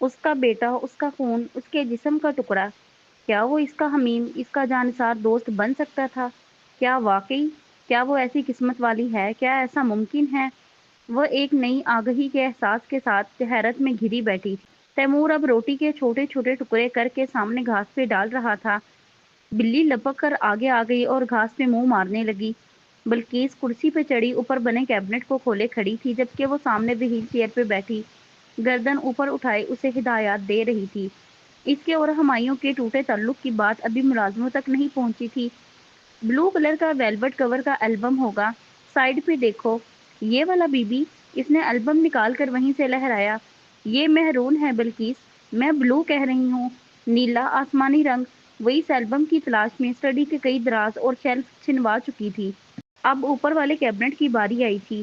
اس کا بیٹا، اس کا خون، اس کے جسم کا ٹکڑا، کیا وہ اس کا حمیم، اس کا جانثار دوست بن سکتا تھا؟ کیا واقعی؟ کیا وہ ایسی قسمت والی ہے؟ کیا ایسا ممکن ہے؟ وہ ایک نئی آگہی کے احساس کے ساتھ حیرت میں گھری بیٹھی تھی۔ تیمور اب روٹی کے چھوٹے چھوٹے ٹکڑے کر کے سامنے گھاس پہ ڈال رہا تھا۔ بلی لپک کر آگے آ گئی اور گھاس پہ منہ مارنے لگی۔ بلقیس کرسی پہ چڑھی اوپر بنے کیبنٹ کو کھولے کھڑی تھی، جبکہ وہ سامنے وہیل چیئر پہ بیٹھی گردن اوپر اٹھائے اسے ہدایات دے رہی تھی۔ اس کے اور ہمایوں کے ٹوٹے تعلق کی بات ابھی ملازموں تک نہیں پہنچی تھی۔ بلو کلر کا ویلوٹ کور کا البم ہوگا، سائیڈ پہ دیکھو، یہ والا بی بی۔ اس نے البم نکال کر وہیں سے لہرایا۔ یہ مہرون ہے بلقیس، میں بلو کہہ رہی ہوں، نیلا آسمانی رنگ۔ وہ اس البم کی تلاش میں اسٹڈی کے کئی دراز اور شیلف چھنوا چکی تھی۔ اب اوپر والے کیبنٹ کی باری آئی تھی۔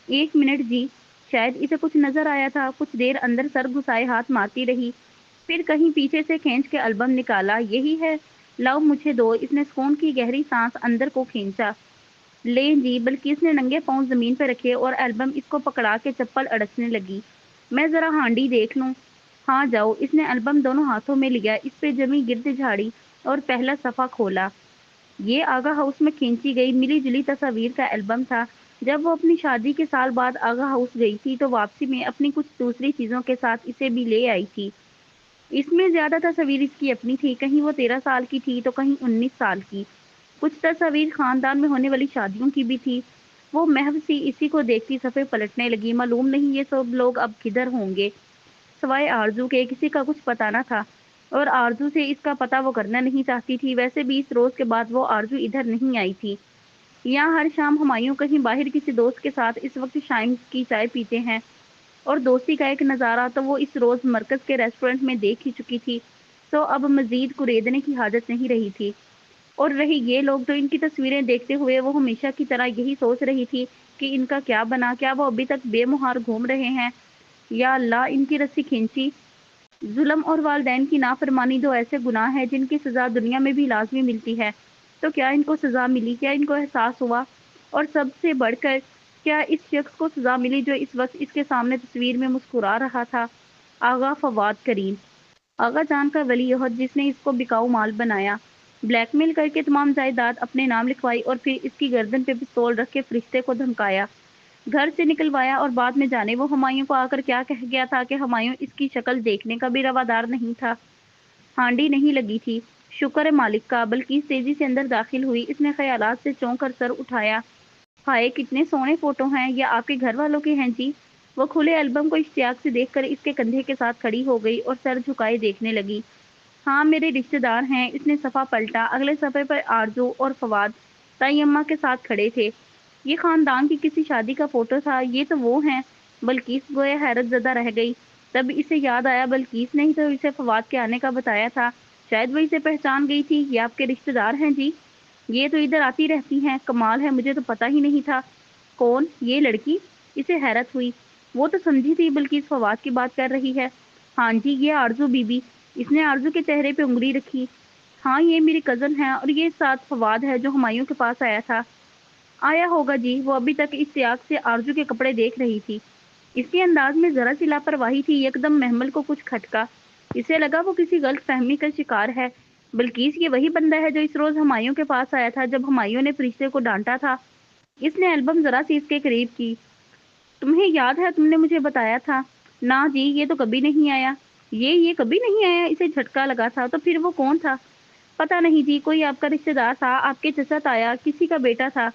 ایک منٹ جی، شاید اسے کچھ نظر آیا تھا۔ کچھ دیر اندر سر گھسائے ہاتھ مارتی رہی، پھر کہیں پیچھے سے کھینچ کے البم نکالا۔ یہی ہے، لاؤ مجھے دو۔ اس نے سکون کی گہری سانس اندر کو کھینچا۔ لیں جی، بلکہ اس نے ننگے پاؤں زمین پہ رکھے اور البم اس کو پکڑا کے چپل اڑچنے لگی۔ میں ذرا ہانڈی دیکھ لوں۔ ہاں جاؤ۔ اس نے البم دونوں ہاتھوں میں لیا، اس پہ جمی گرد جھاڑی اور پہلا صفحہ کھولا۔ یہ آگا ہاؤس میں کھینچی گئی ملی جلی تصاویر کا البم تھا۔ جب وہ اپنی شادی کے سال بعد آگا ہاؤس گئی تھی تو واپسی میں اپنی کچھ دوسری چیزوں کے ساتھ اسے بھی لے آئی تھی۔ اس میں زیادہ تصاویر اس کی اپنی تھی، کہیں وہ 13 سال کی تھی تو کہیں 19 سال کی۔ کچھ تصاویر خاندان میں ہونے والی شادیوں کی بھی تھی۔ وہ محو سی اسی کو دیکھتی صفحے پلٹنے لگی۔ معلوم نہیں یہ سب لوگ اب کدھر ہوں گے، سوائے آرزو کے کسی کا کچھ پتہ نہ تھا، اور آرزو سے اس کا پتہ وہ کرنا نہیں چاہتی تھی۔ ویسے بھی اس روز کے بعد وہ آرزو ادھر نہیں آئی تھی۔ یہاں ہر شام ہمایوں کہیں باہر کسی دوست کے ساتھ اس وقت شام کی چائے پیتے ہیں، اور دوستی کا ایک نظارہ تو وہ اس روز مرکز کے ریسٹورنٹ میں دیکھ ہی چکی تھی، تو اب مزید کوریدنے کی حاجت نہیں رہی تھی۔ اور رہی یہ لوگ تو ان کی تصویریں دیکھتے ہوئے وہ ہمیشہ کی طرح یہی سوچ رہی تھی کہ ان کا کیا بنا، کیا وہ ابھی تک بے مہار گھوم رہے ہیں؟ یا اللہ، ان کی رسی کھینچی۔ ظلم اور والدین کی نافرمانی دو ایسے گناہ ہیں جن کی سزا دنیا میں بھی لازمی ملتی ہے، تو کیا ان کو سزا ملی؟ کیا ان کو احساس ہوا؟ اور سب سے بڑھ کر کیا اس شخص کو سزا ملی جو اس وقت اس کے سامنے تصویر میں مسکرا رہا تھا؟ آغا فواد کریم، آغا جان کا ولی عہد، جس نے اس کو بکاؤ مال بنایا، بلیک میل کر کے تمام جائیداد اپنے نام لکھوائی اور پھر اس کی گردن پہ پستول رکھ کے فرشتے کو دھمکایا، گھر سے نکلوایا، اور بعد میں جانے وہ ہمایوں کو آ کر کیا کہہ گیا تھا کہ ہمایوں اس کی شکل دیکھنے کا بھی روادار نہیں تھا۔ ہانڈی نہیں لگی تھی، شکر ہے مالک کا۔ بلقیس تیزی سے اندر داخل ہوئی۔ اس نے خیالات سے چونک کر سر اٹھایا۔ ہائے، کتنے سونے فوٹو ہیں! یہ آپ کے گھر والوں کے ہیں جی؟ وہ کھلے البم کو اشتیاق سے دیکھ کر اس کے کندھے کے ساتھ کھڑی ہو گئی اور سر جھکائے دیکھنے لگی۔ ہاں، میرے رشتے دار ہیں۔ اس نے صفحہ پلٹا۔ اگلے صفحے پر آرزو اور فواد تائی اماں کے ساتھ کھڑے تھے۔ یہ خاندان کی کسی شادی کا فوٹو تھا۔ یہ تو وہ ہیں۔ بلقیس گویا حیرت زدہ رہ گئی۔ تب اسے یاد آیا بلقیس نے ہی تو اسے فواد کے آنے کا بتایا تھا، شاید وہ اسے پہچان گئی تھی۔ یہ آپ کے رشتے دار ہیں جی؟ یہ تو ادھر آتی رہتی ہیں، کمال ہے، مجھے تو پتہ ہی نہیں تھا۔ کون یہ لڑکی؟ اسے حیرت ہوئی۔ وہ تو سمجھی تھی بلقیس فواد کی بات کر رہی ہے۔ ہاں جی، یہ آرزو بی بی۔ اس نے آرزو کے چہرے پہ انگلی رکھی۔ ہاں، یہ میری کزن ہے، اور یہ ساتھ فواد ہے جو ہمایوں کے پاس آیا تھا۔ آیا ہوگا جی، وہ ابھی تک اشتیاق سے آرزو کے کپڑے دیکھ رہی تھی۔ اس کے انداز میں ذرا سی لاپرواہی تھی۔ یکدم محمل کو کچھ کھٹکا۔ اسے لگا وہ کسی غلط فہمی کا شکار ہے۔ بلقیس، یہ وہی بندہ ہے جو اس روز ہمایوں کے پاس آیا تھا جب ہمایوں نے فرشتے کو ڈانٹا تھا؟ اس نے البم ذرا سی اس کے قریب کی۔ تمہیں یاد ہے تم نے مجھے بتایا تھا؟ نہ جی، یہ تو کبھی نہیں آیا۔ یہ کبھی نہیں آیا؟ اسے جھٹکا لگا تھا۔ تو پھر وہ کون تھا؟ پتہ نہیں جی، کوئی آپ کا رشتے دار تھا، آپ کے چچا تایا کسی کا بیٹا تھا۔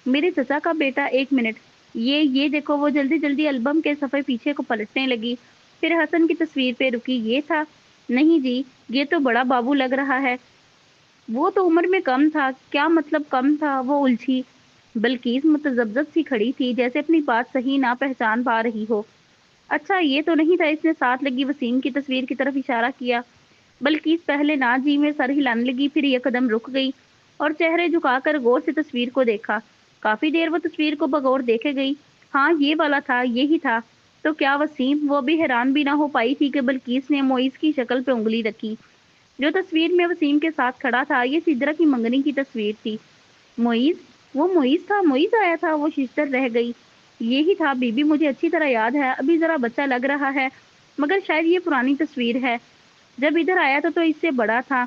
میرے چچا کا بیٹا؟ ایک منٹ، یہ دیکھو۔ وہ جلدی جلدی البم کے صفحے پیچھے کو پلٹنے لگی، پھر حسن کی تصویر پہ رکی۔ یہ تھا؟ نہیں جی، یہ تو بڑا بابو لگ رہا ہے۔ وہ تو عمر میں کم تھا۔ کیا مطلب کم تھا؟ وہ الجھی۔ بلقیس متذبذب سی کھڑی تھی، جیسے اپنی بات صحیح نہ پہچان پا رہی ہو۔ اچھا، یہ تو نہیں تھا؟ اس نے ساتھ لگی وسیم کی تصویر کی طرف اشارہ کیا۔ بلقیس پہلے نہ جی میں سر ہلانے لگی، پھر یہ قدم رک گئی اور چہرے جھکا کر غور سے تصویر کو دیکھا۔ کافی دیر وہ تصویر کو بغور دیکھے گئی۔ ہاں، یہ والا تھا، یہی تھا۔ تو کیا وسیم؟ وہ بھی حیران بھی نہ ہو پائی تھی کہ بلقیس نے معیز کی شکل پہ انگلی رکھی۔ جو تصویر میں وسیم کے ساتھ کھڑا تھا یہ سدرا کی منگنی کی تصویر تھی۔ معیز؟ وہ معیز تھا؟ معیز آیا تھا؟ وہ ششدر رہ گئی۔ یہی تھا بی بی، مجھے اچھی طرح یاد ہے، ابھی ذرا بچہ لگ رہا ہے، مگر شاید یہ پرانی تصویر ہے، جب ادھر آیا تھا تو اس سے بڑا تھا،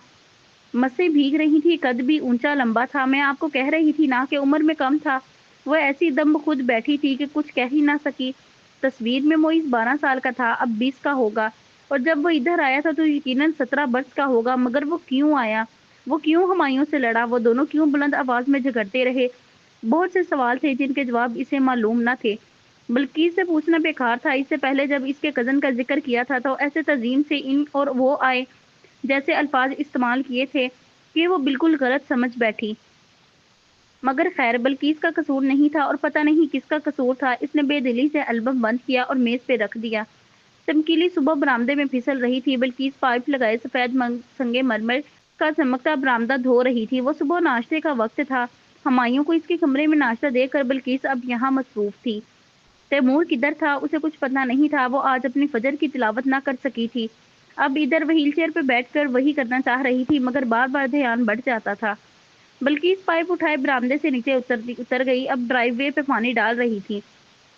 مسیں بھیگ رہی تھی، قد بھی اونچا لمبا تھا، میں آپ کو کہہ رہی تھی نا کہ عمر میں کم تھا۔ وہ ایسی دم خود بیٹھی تھی کہ کچھ کہہ ہی نہ سکی۔ تصویر میں موئز 12 سال کا تھا، اب 20 کا ہوگا، اور جب وہ ادھر آیا تھا تو یقیناً 17 برس کا ہوگا۔ مگر وہ کیوں آیا؟ وہ کیوں ہمایوں سے لڑا؟ وہ دونوں کیوں بلند آواز میں جھگڑتے رہے؟ بہت سے سوال تھے جن کے جواب اسے معلوم نہ تھے۔ بلقیس سے پوچھنا بیکار تھا، اس سے پہلے جب اس کے کزن کا ذکر کیا تھا تو ایسے تزئین سے ان اور وہ آئے، جیسے الفاظ استعمال کیے تھے کہ وہ بالکل غلط سمجھ بیٹھی۔ مگر خیر، بلقیس کا قصور نہیں تھا اور پتہ نہیں کس کا قصور تھا۔ اس نے بے دلی سے البم بند کیا اور میز پہ رکھ دیا۔ چمکیلی صبح برآمدے میں پھسل رہی تھی۔ بلقیس پائپ لگائے سفید سنگ مرمر کا چمکتا برآمدہ دھو رہی تھی۔ وہ صبح ناشتے کا وقت تھا۔ ہمایوں کو اس کے کمرے میں ناشتہ دے کر بلقیس اب یہاں مصروف تھی۔ تیمور کدھر تھا؟ اسے کچھ پتہ نہیں تھا۔ وہ آج اپنی فجر کی تلاوت نہ کر سکی تھی۔ اب ادھر وہیل چیئر پہ بیٹھ کر وہی کرنا چاہ رہی تھی، مگر بار بار دھیان بڑھ جاتا تھا۔ بلقیس پائپ اٹھائے برآمدے سے نیچے اتر گئی۔ اب ڈرائیو وے پہ پانی ڈال رہی تھی۔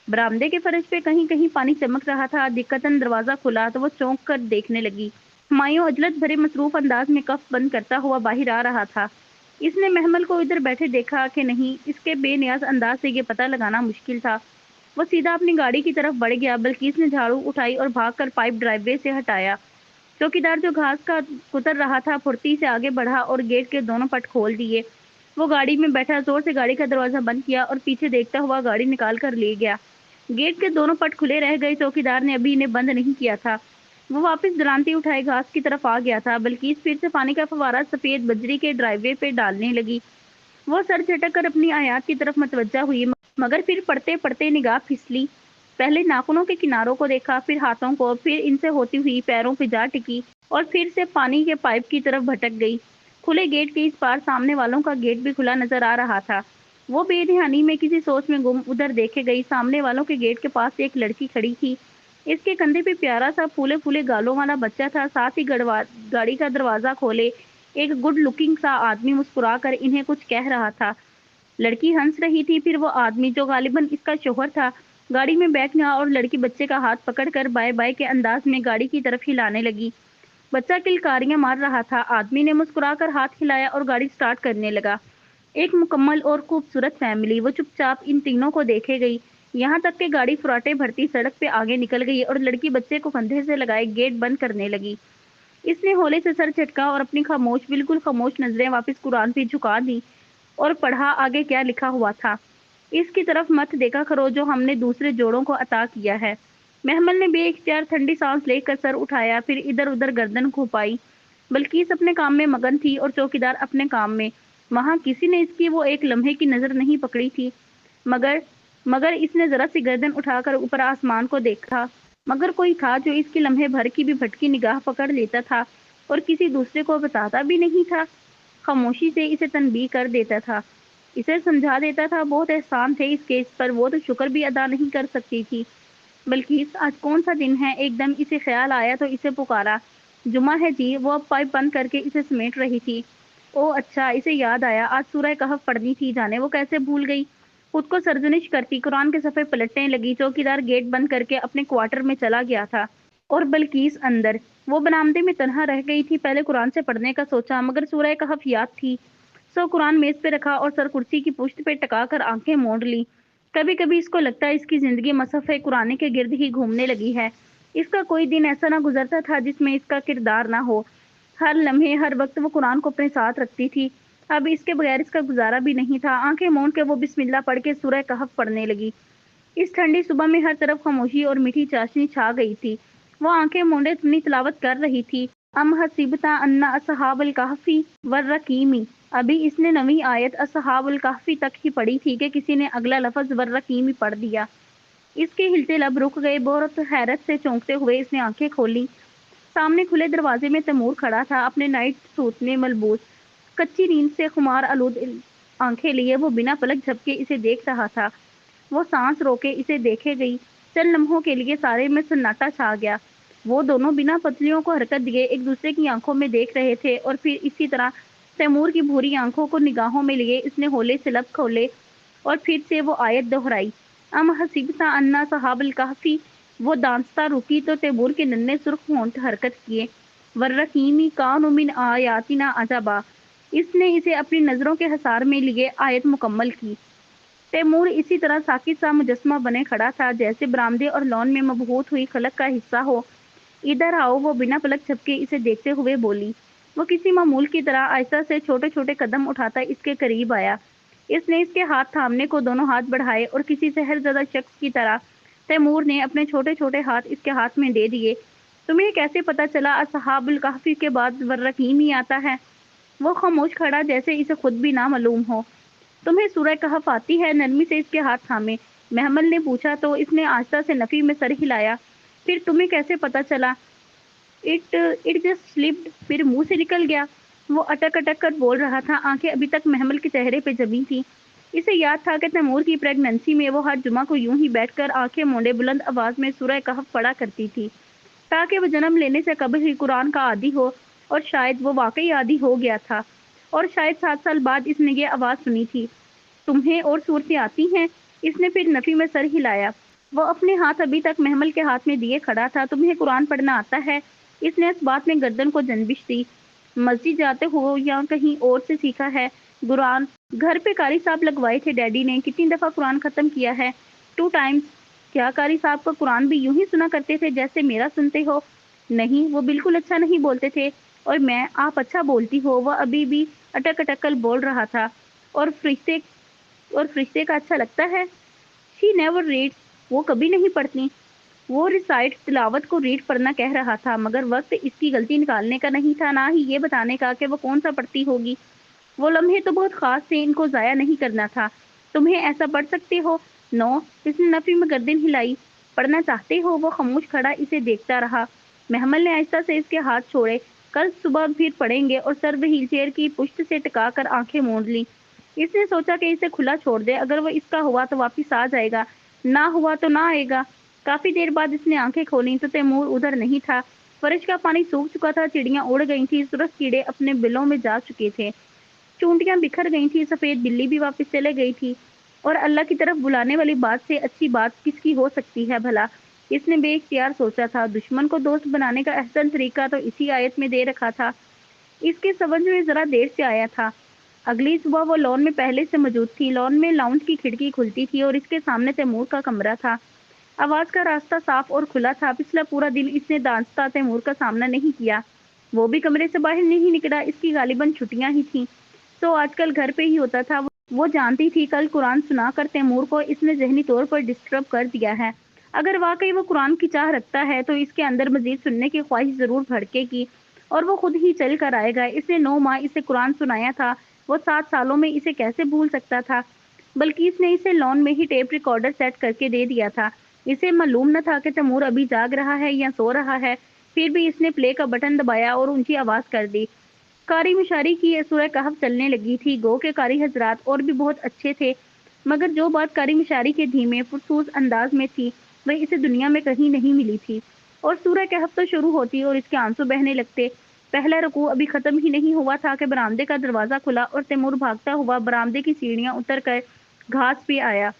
برآمدے کے فرش پہ کہیں کہیں پانی چمک رہا تھا۔ دقتاً دروازہ کھلا تو وہ چونک کر دیکھنے لگی۔ ہمایوں عجلت بھرے مصروف انداز میں کف بند کرتا ہوا باہر آ رہا تھا۔ اس نے محمل کو ادھر بیٹھے دیکھا کہ نہیں، اس کے بے نیاز انداز سے یہ پتہ لگانا مشکل تھا۔ وہ سیدھا اپنی گاڑی کی طرف بڑھ گیا۔ بلقیس نے جھاڑو اٹھائی اور بھاگ کر پائپ ڈرائیو وے سے ہٹایا۔ چوکیدار جو گھاس کا کتر رہا تھا پھرتی سے آگے بڑھا اور گیٹ کے دونوں پٹ کھول دیے۔ وہ گاڑی میں بیٹھا، زور سے گاڑی کا دروازہ بند کیا اور پیچھے دیکھتا ہوا گاڑی نکال کر لے گیا۔ گیٹ کے دونوں پٹ کھلے رہ گئے۔ چوکیدار نے ابھی انہیں بند نہیں کیا تھا۔ وہ واپس درانتی اٹھائے گھاس کی طرف آ گیا تھا۔ بلقیس پھر سے پانی کا فوارہ سفید بجری کے ڈرائیو وے پہ ڈالنے لگی۔ وہ سر جھٹک کر اپنی آیات کی طرف متوجہ ہوئی، مگر پھر پڑھتے پڑھتے نگاہ پھسلی۔ پہلے ناخنوں کے کناروں کو دیکھا، پھر ہاتھوں کو، پھر ان سے ہوتی ہوئی پیروں پہ جا ٹکی اور پھر سے پانی کے پائپ کی طرف بھٹک گئی۔ کھلے گیٹ کے اس پار سامنے والوں کا گیٹ بھی کھلا نظر آ رہا تھا۔ وہ بے دھیانی میں کسی سوچ میں گم ادھر دیکھے گئی۔ سامنے والوں کے گیٹ کے پاس ایک لڑکی کھڑی تھی۔ اس کے کندھے پہ پیارا سا پھولے پھولے گالوں والا بچہ تھا۔ ساتھ ہی گاڑی کا دروازہ کھولے ایک گڈ لکنگ سا آدمی مسکرا کر انہیں کچھ کہہ رہا تھا۔ لڑکی ہنس رہی تھی، پھر وہ آدمی جو غالباً اس کا شوہر تھا گاڑی میں بیٹھ گیا اور لڑکی بچے کا ہاتھ پکڑ کر بائے بائے کے انداز میں گاڑی کی طرف ہلانے لگی۔ بچہ کلکاریاں مار رہا تھا۔ آدمی نے مسکرا کر ہاتھ ہلایا اور گاڑی سٹارٹ کرنے لگا۔ ایک مکمل اور خوبصورت فیملی۔ وہ چپ چاپ ان تینوں کو دیکھے گئی، یہاں تک کہ گاڑی فراٹے بھرتی سڑک پہ آگے نکل گئی اور لڑکی بچے کو کندھے سے لگائے گیٹ بند کرنے لگی۔ اس نے ہولے سے سر جھٹکا اور اپنی بالکل خاموش نظریں واپس قرآن پہ جھکا دی اور پڑھا آگے کیا لکھا ہوا تھا۔ اس کی طرف مت دیکھا کرو جو ہم نے دوسرے جوڑوں کو عطا کیا ہے۔ محمل نے بے اختیار ٹھنڈی سانس لے کر سر اٹھایا، پھر ادھر ادھر گردن کھپائی۔ بلقیس اپنے کام میں مگن تھی اور چوکیدار اپنے کام میں۔ وہاں کسی نے اس کی وہ ایک لمحے کی نظر نہیں پکڑی تھی، مگر اس نے ذرا سی گردن اٹھا کر اوپر آسمان کو دیکھا۔ مگر کوئی تھا جو اس کی لمحے بھر کی بھی بھٹکی نگاہ پکڑ لیتا تھا اور کسی دوسرے کو بتاتا بھی نہیں تھا۔ خاموشی سے اسے تنبیہ کر دیتا تھا، اسے سمجھا دیتا تھا۔ بہت احسان تھے اس کے اس پر، وہ تو شکر بھی ادا نہیں کر سکتی تھی۔ بلقیس، آج کون سا دن ہے؟ ایک دم اسے خیال آیا تو اسے پکارا۔ جمعہ ہے جی۔ وہ اب پائپ بند کر کے اسے سمیٹ رہی تھی۔ او اچھا، اسے یاد آیا، آج سورہ کہف پڑھنی تھی، جانے وہ کیسے بھول گئی۔ خود کو سرزنش کرتی قرآن کے صفحے پلٹنے لگی۔ چوکیدار گیٹ بند کر کے اپنے کوارٹر میں چلا گیا تھا اور بلقیس اندر۔ وہ برآمدے میں تنہا رہ گئی تھی۔ پہلے قرآن سے پڑھنے کا سوچا، مگر سورہ کہف یاد تھی، سو قرآن میز پہ رکھا اور سر کرسی کی پشت پہ ٹکا کر آنکھیں موند لی۔ کبھی کبھی اس کو لگتا ہے اس کی زندگی مصحف قرآن کے گرد ہی گھومنے لگی ہے۔ اس کا کوئی دن ایسا نہ گزرتا تھا جس میں اس کا کردار نہ ہو۔ ہر لمحے، ہر وقت وہ قرآن کو اپنے ساتھ رکھتی تھی۔ اب اس کے بغیر اس کا گزارا بھی نہیں تھا۔ آنکھیں موند کے وہ بسم اللہ پڑھ کے سورہ کہف پڑھنے لگی۔ اس ٹھنڈی صبح میں ہر طرف خاموشی اور میٹھی چاشنی چھا گئی تھی۔ وہ آنکھیں مونڈے اپنی تلاوت کر رہی تھی۔ ام حسبت ان اصحاب الکہف والرقیم۔ ابھی اس نے 9ویں آیت اصحاب الکہف تک ہی پڑھی تھی کہ کسی نے اگلا لفظ والرقیم پڑھ دیا۔ اس کے ہلتے لب رک گئے۔ بہت حیرت سے چونکتے ہوئے اس نے آنکھیں کھولی۔ سامنے کھلے دروازے میں تیمور کھڑا تھا، اپنے نائٹ سوٹ میں ملبوس۔ کچی نیند سے خمار آلود آنکھیں لیے وہ بنا پلک جھپکے اسے دیکھ رہا تھا۔ وہ سانس روکے اسے دیکھے گئی۔ چند لمحوں کے لیے سارے میں سناٹا چھا گیا۔ وہ دونوں بنا پتلیوں کو حرکت دیے ایک دوسرے کی آنکھوں میں دیکھ رہے تھے، اور پھر اسی طرح تیمور کی بھوری آنکھوں کو نگاہوں میں لیے اس نے ہولے سے لب کھولے اور پھر سے وہ آیت دہرائی، ام حسبت ان اصحاب الکہف وہ دانستہ رکی تو تیمور کے ننھے سرخ ہونٹ حرکت کیے۔ والرحیم کانوا من آیاتنا عجبا، اس نے اسے اپنی نظروں کے حصار میں لیے آیت مکمل کی۔ تیمور اسی طرح ساکت سا مجسمہ بنے کھڑا تھا، جیسے برآمدے اور لان میں مبہوت ہوئی خلق کا حصہ ہو۔ ادھر آؤ، وہ بنا پلک جھپکے اسے دیکھتے ہوئے بولی۔ وہ کسی معمول کی طرح آہستہ سے چھوٹے چھوٹے قدم اٹھاتا اس کے قریب آیا۔ اس نے اس کے ہاتھ تھامنے کو دونوں ہاتھ بڑھائے اور کسی سحر زدہ شخص کی طرح تیمور نے اپنے چھوٹے چھوٹے ہاتھ اس کے ہاتھ میں دے دیے۔ تمہیں کیسے پتا چلا اصحاب الکہف کے بعد والرحیم ہی آتا ہے؟ وہ خاموش کھڑا جیسے اسے خود بھی نہ معلوم ہو۔ تمہیں سورہ کہف آتی ہے؟ نرمی سے اس کے ہاتھ تھامے محمل نے پوچھا تو اس نے آہستہ سے نفی میں سر ہلایا۔ پھر تمہیں کیسے پتا چلا؟ اٹ جسٹ سلپڈ، پھر منہ سے نکل گیا۔ وہ اٹک اٹک کر بول رہا تھا، آنکھیں ابھی تک محمل کے چہرے پہ جمی تھی۔ اسے یاد تھا کہ تیمور کی پریگننسی میں وہ ہر جمعہ کو یوں ہی بیٹھ کر آنکھیں مونڈے بلند آواز میں سورہ کہف پڑھا کرتی تھی، تاکہ وہ جنم لینے سے قبل ہی قرآن کا عادی ہو، اور شاید وہ واقعی عادی ہو گیا تھا، اور شاید 7 سال بعد اس نے یہ آواز سنی تھی۔ تمہیں اور صورتیں آتی ہیں؟ اس نے پھر نفی میں سر ہلایا۔ وہ اپنے ہاتھ ابھی تک محمل کے ہاتھ میں دیے کھڑا تھا۔ تمہیں قرآن پڑھنا آتا ہے؟ اس نے اس بات میں گردن کو جنبش دی۔ مسجد جاتے ہو یا کہیں اور سے سیکھا ہے؟ قرآن گھر پہ قاری صاحب لگوائے تھے ڈیڈی نے۔ کتنی دفعہ قرآن ختم کیا ہے؟ 2 ٹائمز۔ کیا قاری صاحب کا قرآن بھی یوں ہی سنا کرتے تھے جیسے میرا سنتے ہو؟ نہیں، وہ بالکل اچھا نہیں بولتے تھے۔ اور میں، آپ اچھا بولتی ہو۔ وہ ابھی بھی اٹک اٹک کر بول رہا تھا۔ اور فرشتے کا اچھا لگتا ہے؟ شی نیور ریڈس، وہ کبھی نہیں پڑھتی۔ وہ ریسائٹ تلاوت کو ریڈ پڑھنا کہہ رہا تھا، مگر وقت اس کی غلطی نکالنے کا نہیں تھا، نہ ہی یہ بتانے کا کہ وہ کون سا پڑھتی ہوگی۔ وہ لمحے تو بہت خاص تھے، ان کو ضائع نہیں کرنا تھا۔ تمہیں ایسا پڑھ سکتے ہو؟ نو، اس نے نفی میں گردن ہلائی۔ پڑھنا چاہتے ہو؟ وہ خاموش کھڑا اسے دیکھتا رہا۔ محمل نے آہستہ سے اس کے ہاتھ چھوڑے۔ کل صبح پھر پڑھیں گے، اور سر وہیل چیئر کی پشت سے ٹکا کر آنکھیں موند لی۔ اس نے سوچا کہ اسے کھلا چھوڑ دے، اگر وہ اس کا ہوا تو واپس آ جائے گا، نہ ہوا تو نہ آئے گا۔ کافی دیر بعد اس نے آنکھیں کھولیں تو تیمور ادھر نہیں تھا۔ فرش کا پانی سوکھ چکا تھا، چڑیاں اڑ گئی تھیں، سرخ کیڑے اپنے بلوں میں جا چکے تھے، چونٹیاں بکھر گئی تھیں، سفید بلی بھی واپس چلے گئی تھی۔ اور اللہ کی طرف بلانے والی بات سے اچھی بات کس کی ہو سکتی ہے بھلا؟ اس نے بے اختیار سوچا تھا۔ دشمن کو دوست بنانے کا احسن طریقہ تو اسی آیت میں دے رکھا تھا۔ اس کے سمجھ میں ذرا دیر سے آیا تھا۔ اگلی صبح وہ لان میں پہلے سے موجود تھی۔ لان میں لاؤنج کی کھڑکی کھلتی تھی اور اس کے سامنے تیمور کا کمرہ تھا۔ آواز کا راستہ صاف اور کھلا تھا۔ پچھلا پورا دن اس نے دانستہ تیمور کا سامنا نہیں کیا۔ وہ بھی کمرے سے باہر نہیں نکلا، اس کی غالباً چھٹیاں ہی تھیں، تو آج کل گھر پہ ہی ہوتا تھا۔ وہ جانتی تھی کل قرآن سنا کر تیمور کو اس نے ذہنی طور پر ڈسٹرب کر دیا ہے۔ اگر واقعی وہ قرآن کی چاہ رکھتا ہے تو اس کے اندر مزید سننے کی خواہش ضرور بھڑکے گی، اور وہ خود ہی چل کر آئے گا۔ اس نے 9 ماہ اسے قرآن سنایا تھا، وہ 7 سالوں میں اسے کیسے بھول سکتا تھا؟ بلکہ اس نے اسے لان میں ہی ٹیپ ریکارڈر سیٹ کر کے دے دیا تھا۔ اسے معلوم نہ تھا کہ تیمور ابھی جاگ رہا ہے یا سو رہا ہے، پھر بھی اس نے پلے کا بٹن دبایا اور اونچی آواز کر دی۔ قاری مشاری کی سورہ کہف چلنے لگی تھی۔ گو کے قاری حضرات اور بھی بہت اچھے تھے، مگر جو بات قاری مشاری کے دھیمے پرسوز انداز میں تھی، وہ اسے دنیا میں کہیں نہیں ملی تھی۔ اور سورہ کہف تو شروع ہوتی اور اس کے آنسو بہنے لگتے۔ پہلا رکوع ابھی ختم ہی نہیں ہوا تھا کہ برآمدے کا دروازہ کھلا اور تیمور بھاگتا ہوا برآمدے کی سیڑھیاں اتر کر گھاس پہ آیا۔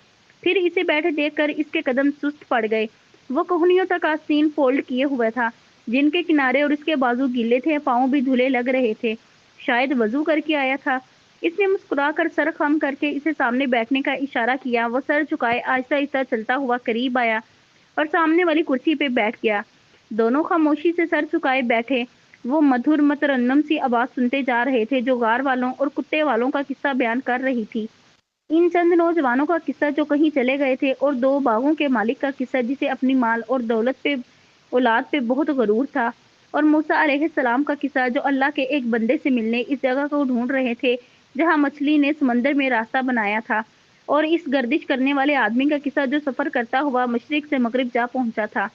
پھر اسے بیٹھے دیکھ کر اس کے قدم سست پڑ گئے۔ وہ کوہنیوں تک آستین فولڈ کیے ہوئے تھا، جن کے کنارے اور اس کے بازو گیلے تھے، پاؤں بھی دھلے لگ رہے تھے، شاید وضو کر کے آیا تھا۔ اس نے مسکرا کر سر خم کر کے اسے سامنے بیٹھنے کا اشارہ کیا۔ وہ سر جھکائے آہستہ آہستہ چلتا ہوا قریب آیا اور سامنے والی کرسی پہ بیٹھ گیا۔ دونوں خاموشی سے سر جھکائے بیٹھے۔ وہ مدھر مترنم سی آواز سنتے جا رہے تھے جو غار والوں اور کتے والوں کا قصہ بیان کر رہی تھی۔ ان چند نوجوانوں کا قصہ جو کہیں چلے گئے تھے، اور 2 باغوں کے مالک کا قصہ جسے اپنی مال اور دولت پہ، اولاد پہ بہت غرور تھا، اور موسیٰ علیہ السلام کا قصہ جو اللہ کے ایک بندے سے ملنے اس جگہ کو ڈھونڈ رہے تھے جہاں مچھلی نے سمندر میں راستہ بنایا تھا، اور اس گردش کرنے والے آدمی کا قصہ جو سفر کرتا ہوا مشرق سے مغرب جا پہنچا تھا۔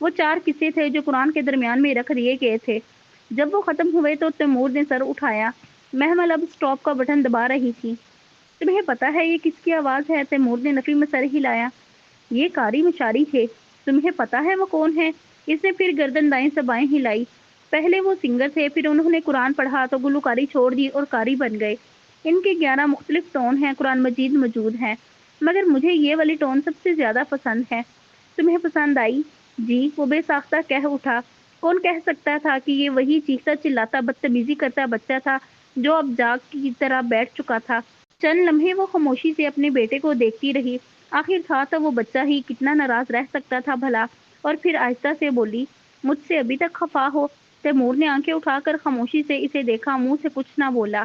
وہ 4 قصے تھے جو قرآن کے درمیان میں رکھ دیے گئے تھے۔ جب وہ ختم ہوئے تو تیمور نے سر اٹھایا۔ محمل اب سٹاپ کا بٹن دبا رہی تھی۔ تمہیں پتا ہے یہ کس کی آواز ہے؟ تیمور نے نفی میں سر ہلایا۔ یہ قاری مشاری تھے۔ تمہیں پتا ہے وہ کون ہے؟ اس نے پھر گردن دائیں سے بائیں ہلائی۔ پہلے وہ سنگر تھے، پھر انہوں نے قرآن پڑھا تو گلوکاری چھوڑ دی اور قاری بن گئے۔ ان کے 11 مختلف ٹون ہیں، قرآن مجید موجود ہے، مگر مجھے یہ والی ٹون سب سے زیادہ پسند ہے۔ تمہیں پسند آئی؟ جی وہ بے ساختہ کہہ اٹھا۔ کون کہہ سکتا تھا کہ یہ وہی چیختا چلاتا بدتمیزی کرتا بچہ تھا جو اب جاگ کی طرح بیٹھ چکا تھا۔ چند لمحے وہ خاموشی سے اپنے بیٹے کو دیکھتی رہی۔ آخر تھا تو وہ بچہ ہی کتنا ناراض رہ سکتا تھا بھلا، اور پھر آہستہ سے بولی، مجھ سے ابھی تک خفا ہو؟ تیمور نے آنکھیں اٹھا کر خاموشی سے اسے دیکھا، منہ سے کچھ نہ بولا۔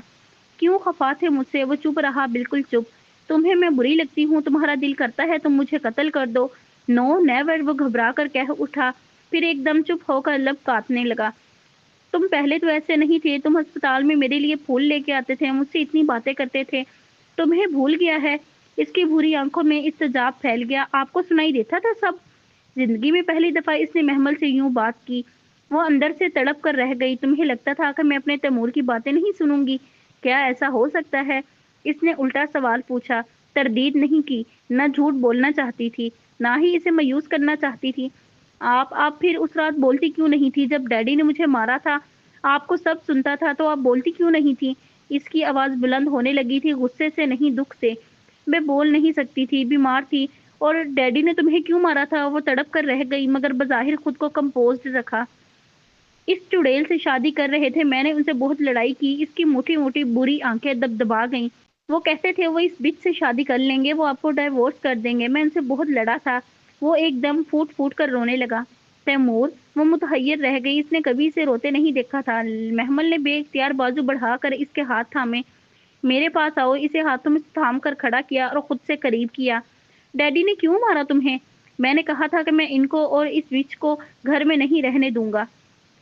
کیوں خفا تھے مجھ سے؟ وہ چپ رہا، بالکل چپ۔ تمہیں میں بری لگتی ہوں؟ تمہارا دل کرتا ہے تم مجھے قتل کر دو؟ نو نیور، وہ گھبرا کر کہہ اٹھا، پھر ایک دم چپ ہو کر لب کاٹنے لگا۔ تم پہلے تو ایسے نہیں تھے، تم ہسپتال میں میرے لیے پھول لے کے آتے تھے، مجھ سے اتنی باتیں کرتے تھے، تمہیں بھول گیا ہے؟ اس کی بھوری آنکھوں میں اضطجاب پھیل گیا۔ آپ کو سنائی دیتا تھا سب؟ زندگی میں پہلی دفعہ اس نے محمل سے یوں بات کی۔ وہ اندر سے تڑپ کر رہ گئی۔ تمہیں لگتا تھا کہ میں اپنے تیمور کی باتیں نہیں سنوں گی؟ کیا ایسا ہو سکتا ہے؟ اس نے الٹا سوال پوچھا۔ تردید نہیں کی، نہ جھوٹ بولنا چاہتی تھی، نہ ہی اسے مایوس کرنا چاہتی تھی۔ آپ پھر اس رات بولتی کیوں نہیں تھی جب ڈیڈی نے مجھے مارا تھا؟ آپ کو سب سنتا تھا تو آپ بولتی کیوں نہیں تھی؟ اس کی آواز بلند ہونے لگی تھی، غصے سے نہیں، دکھ سے۔ میں بول نہیں سکتی تھی، بیمار تھی۔ اور ڈیڈی نے تمہیں کیوں مارا تھا؟ وہ تڑپ کر رہ گئی، مگر بظاہر خود کو کمپوزڈ رکھا۔ اس چڑیل سے شادی کر رہے تھے، میں نے ان سے بہت لڑائی کی۔ اس کی موٹی موٹی بری آنکھیں دبدبا گئیں۔ وہ کہتے تھے وہ اس بچ سے شادی کر لیں گے، وہ آپ کو ڈائیورس کر دیں گے، میں ان سے بہت لڑا تھا۔ وہ ایک دم پھوٹ پھوٹ کر رونے لگا۔ تیمور، وہ متحیر رہ گئی، اس نے کبھی اسے روتے نہیں دیکھا تھا۔ محمل نے بے اختیار بازو بڑھا کر اس کے ہاتھ تھامے۔ میرے پاس آؤ، اسے ہاتھوں میں تھام کر کھڑا کیا اور خود سے قریب کیا۔ ڈیڈی نے کیوں مارا تمہیں؟ میں نے کہا تھا کہ میں ان کو اور اس وچ کو گھر میں نہیں رہنے دوں گا۔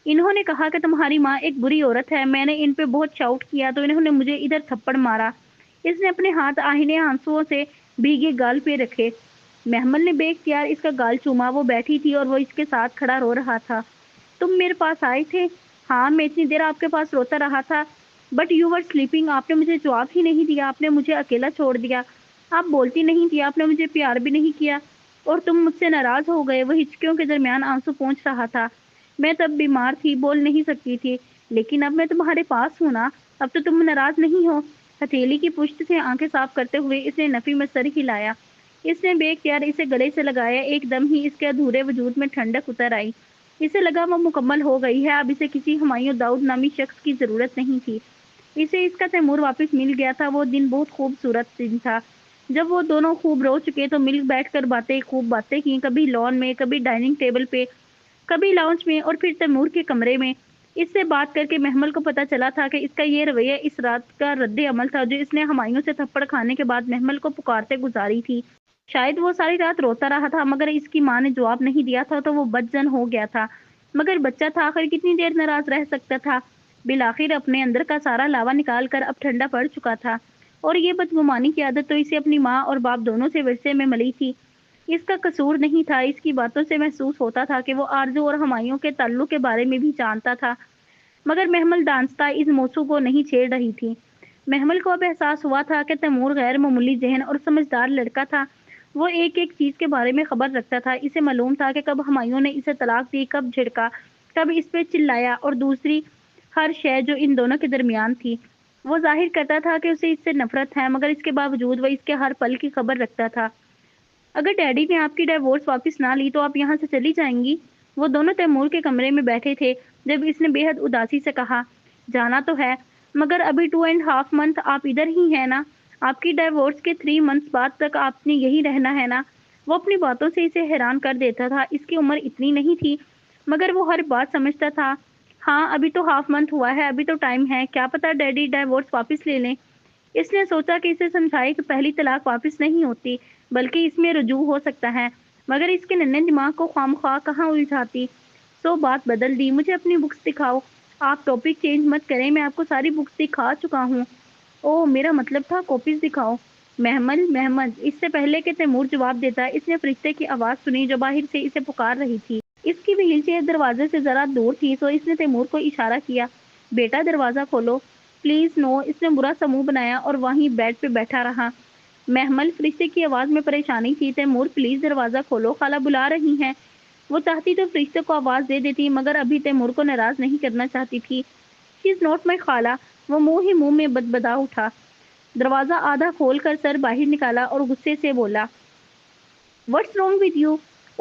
انہوں نے کہا کہ تمہاری ماں ایک بری عورت ہے، میں نے ان پہ بہت شاؤٹ کیا تو انہوں نے مجھے ادھر تھپڑ مارا۔ اس نے اپنے ہاتھ آہنے آنسوؤں سے بھیگے گال پہ رکھے۔ محمل نے بے اختیار اس کا گال چوما۔ وہ بیٹھی تھی اور وہ اس کے ساتھ کھڑا رو رہا تھا۔ تم میرے پاس آئے تھے؟ ہاں، میں اتنی دیر آپ کے پاس روتا رہا تھا، بٹ یو ور سلیپنگ۔ آپ نے مجھے جواب ہی نہیں دیا، آپ نے مجھے اکیلا چھوڑ دیا، آپ بولتی نہیں تھی، آپ نے مجھے پیار بھی نہیں کیا، اور تم مجھ سے ناراض ہو گئے۔ وہ ہچکیوں کے درمیان آنسو پہنچ رہا تھا۔ میں تب بیمار تھی، بول نہیں سکتی تھی، لیکن اب میں تمہارے پاس ہوں نا، اب تو تم ناراض نہیں ہو۔ ہتھیلی کی پشت سے آنکھیں صاف کرتے ہوئے اس نے نفی میں سر ہلایا۔ اس نے بے اختیار اسے گلے سے لگایا۔ ایک دم ہی اس کے ادھورے وجود میں ٹھنڈک اتر آئی۔ اسے لگا وہ مکمل ہو گئی ہے، اب اسے کسی ہمایوں داؤد نامی شخص کی ضرورت نہیں تھی۔ اسے اس کا تیمور واپس مل گیا تھا۔ وہ دن بہت خوبصورت دن تھا جب وہ دونوں خوب رو چکے تو مل بیٹھ کر خوب باتیں کی، کبھی لان میں، کبھی ڈائننگ ٹیبل پہ، کبھی لاؤنج میں، اور پھر تیمور کے کمرے میں۔ اس سے بات کر کے محمل کو پتا چلا تھا کہ اس کا یہ رویہ اس رات کا رد عمل تھا جو اس نے ہمایوں سے تھپڑ کھانے کے بعد محمل کو پکارتے گزاری تھی۔ شاید وہ ساری رات روتا رہا تھا، مگر اس کی ماں نے جواب نہیں دیا تھا تو وہ بدظن ہو گیا تھا۔ مگر بچہ تھا، آخر کتنی دیر ناراض رہ سکتا تھا؟ بالآخر اپنے اندر کا سارا لاوا نکال کر اب ٹھنڈا پڑ چکا تھا، اور یہ بدگمانی کی عادت تو اسے اپنی ماں اور باپ دونوں سے ورثے میں ملی تھی۔ اس کا قصور نہیں تھا، اس کی باتوں سے محسوس ہوتا تھا کہ وہ آرزو اور ہمایوں کے تعلق کے بارے میں بھی جانتا تھا، مگر محمل دانستہ اس موضوع کو نہیں چھیڑ رہی تھی۔ محمل کو اب احساس ہوا تھا کہ تیمور غیر معمولی ذہن اور سمجھدار لڑکا تھا۔ وہ ایک ایک چیز کے بارے میں خبر رکھتا تھا۔ اسے معلوم تھا کہ کب ہمایوں نے اسے طلاق دی، کب جھڑکا، کب اس پہ چلایا، اور دوسری ہر شے جو ان دونوں کے درمیان تھی۔ وہ ظاہر کرتا تھا کہ اسے اس سے نفرت ہے، مگر اس کے باوجود وہ اس کے ہر پل کی خبر رکھتا تھا۔ اگر ڈیڈی نے آپ کی ڈائیورس واپس نہ لی تو آپ یہاں سے چلی جائیں گی؟ وہ دونوں تیمور کے کمرے میں بیٹھے تھے جب اس نے بے حد اداسی سے کہا، جانا تو ہے، مگر ابھی 2.5 منتھ آپ ادھر ہی ہیں نا؟ آپ کی ڈائیورس کے 3 منتھس بعد تک آپ نے یہی رہنا ہے نا؟ وہ اپنی باتوں سے اسے حیران کر دیتا تھا۔ اس کی عمر اتنی نہیں تھی، مگر وہ ہر بات سمجھتا تھا۔ ہاں، ابھی تو 1/2 منتھ ہوا ہے، ابھی تو ٹائم ہے، کیا پتا ڈیڈی ڈائیورس واپس لے لیں۔ اس نے سوچا کہ اسے سمجھائے کہ پہلی طلاق واپس نہیں ہوتی، بلکہ اس میں رجوع ہو سکتا ہے، مگر اس کے ننھے دماغ کو خواہ کہاں الجھاتی۔ سو بات بدل دی۔ مجھے اپنی بکس دکھاؤ۔ آپ ٹاپک چینج مت کریں، میں آپ کو ساری بکس دکھا چکا ہوں۔ او، میرا مطلب تھا کاپیز دکھاؤ۔ محمد، اس سے پہلے کہ تیمور جواب دیتا، اس نے فرشتے کی آواز سنی جو باہر سے اسے پکار رہی تھی۔ اس کی وہیل چیئر دروازے سے ذرا دور تھی، سو اس نے تیمور کو اشارہ کیا، بیٹا دروازہ کھولو۔ پلیز نو، اس نے برا سا منہ بنایا اور وہیں بیڈ پہ بیٹھا رہا۔ محمل، فرشتے کی آواز میں پریشانی تھی۔ تیمور، پلیز دروازہ کھولو، خالہ بلا رہی ہیں۔ وہ چاہتی تو فرشتے کو آواز دے دیتی، مگر ابھی تیمور کو ناراض نہیں کرنا چاہتی تھی۔ شی از ناٹ مائی خالہ۔ وہ منہ ہی منہ میں بدبدا اٹھا۔ دروازہ آدھا کھول کر سر باہر نکالا اور غصے سے بولا، واٹس رانگ ود یو؟